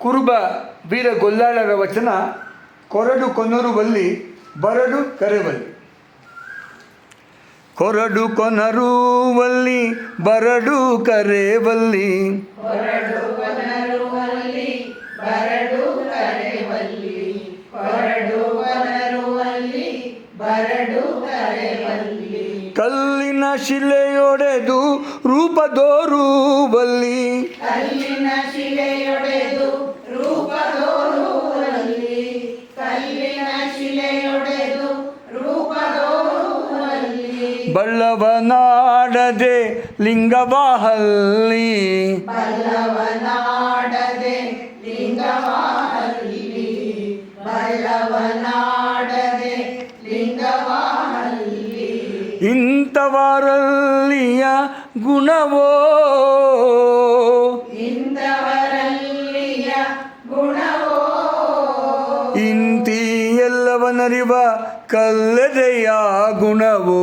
ಕುರುಬ ವೀರ ಗೊಲ್ಲಾಳರ ವಚನ ಕೊರಡು ಕೊನರುವಲ್ಲಿ ಬರಡು ಕರೆವಲ್ಲಿ. ಕೊರಡು ಕೊನರುವಲ್ಲಿ ಬರಡು ಕರೆವಲ್ಲಿ, ಕಲ್ಲಿನ ಶಿಲೆಯೊಡೆದು ರೂಪದೋರುವಲ್ಲಿ, ಬಳ್ಳವನಾಡದೆ ಲಿಂಗವಾಹಲ್ಲಿ, ಇಂಥವರಲ್ಲಿಯ ಗುಣವೋ, ಇಂತಿ ಎಲ್ಲವನರಿವ ಕಲ್ಲದೆಯ ಗುಣವೋ,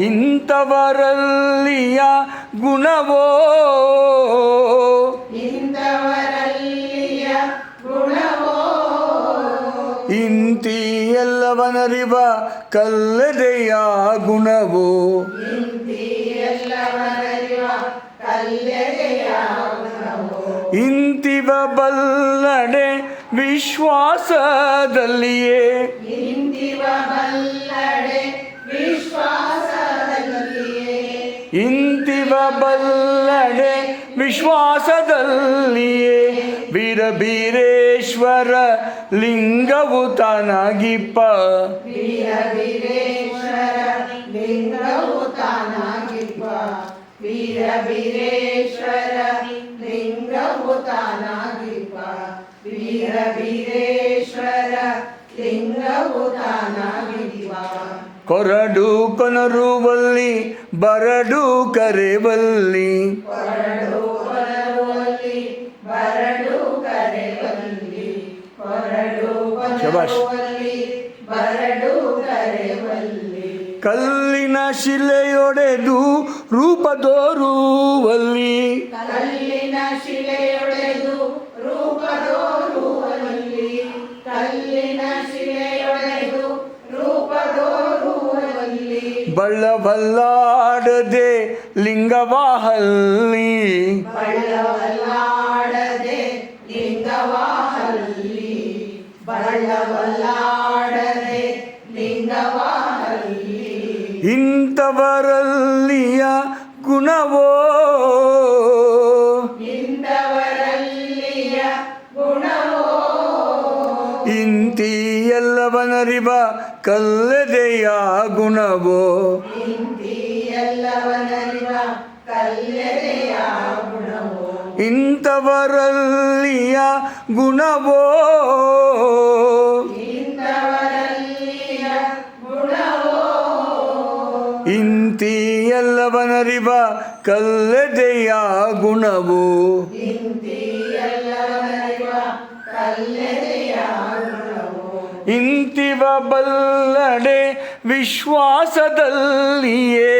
ಇಂಥವರಲ್ಲಿಯ ಗುಣವೋ, ಇಂತಿ ಎಲ್ಲವನರಿವ ಕಲ್ಲದೆಯ ಗುಣವೋ, ಇಂತಿವ ಬಲ್ಲಡೆ ವಿಶ್ವಾಸದಲ್ಲಿಯೇ, ಇಂತಿವ ಬಲ್ಲಡೆ ವಿಶ್ವಾಸದಲ್ಲಿಯೇ, ವೀರಬೀರೇಶ್ವರ ಲಿಂಗವು ತಾನಾಗಿಪ್ಪ, ಕೊರಡು ಕೊನರುವಲ್ಲಿ ಬರಡು ಕರೆವಲ್ಲಿ, ಶಬಾಷ್. ಕಲ್ಲಿನ ಶಿಲೆಯೊಡೆದು ರೂಪದೋರುವಲ್ಲಿ, ಬಳ್ಳವಲ್ಲಾಡದೆ ಲಿಂಗವಾಹಲ್ಲಿ, ಇಂಥವರಲ್ಲಿಯ ಗುಣವೋ, ಇಂತಿ ಎಲ್ಲವನರಿವ ಕಲ್ಲದೆಯ ಗುಣವೋ, ಇಂಥವರಲ್ಲಿಯ ಗುಣವೋ, ಇಂತಿ ಎಲ್ಲವನರಿವ ಕಲ್ಲದೆಯ ಗುಣವೋ, ಇಂತಿವ ಬಲ್ಲಡೆ ವಿಶ್ವಾಸದಲ್ಲಿಯೇ,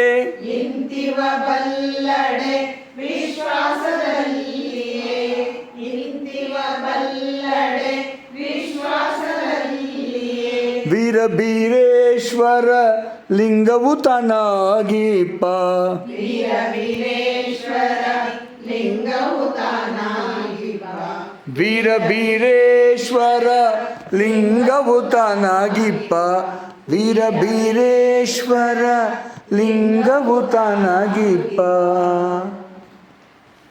ವೀರಬೀರೇಶ್ವರ ಲಿಂಗವು ತಾನಾಗಿಪ್ಪ, ವೀರಬೀರೇಶ್ವರ ಲಿಂಗವು ತಾನಾಗಿಪ್ಪ, ವೀರಬೀರೇಶ್ವರ ಲಿಂಗವು ತಾನಾಗಿಪ್ಪ.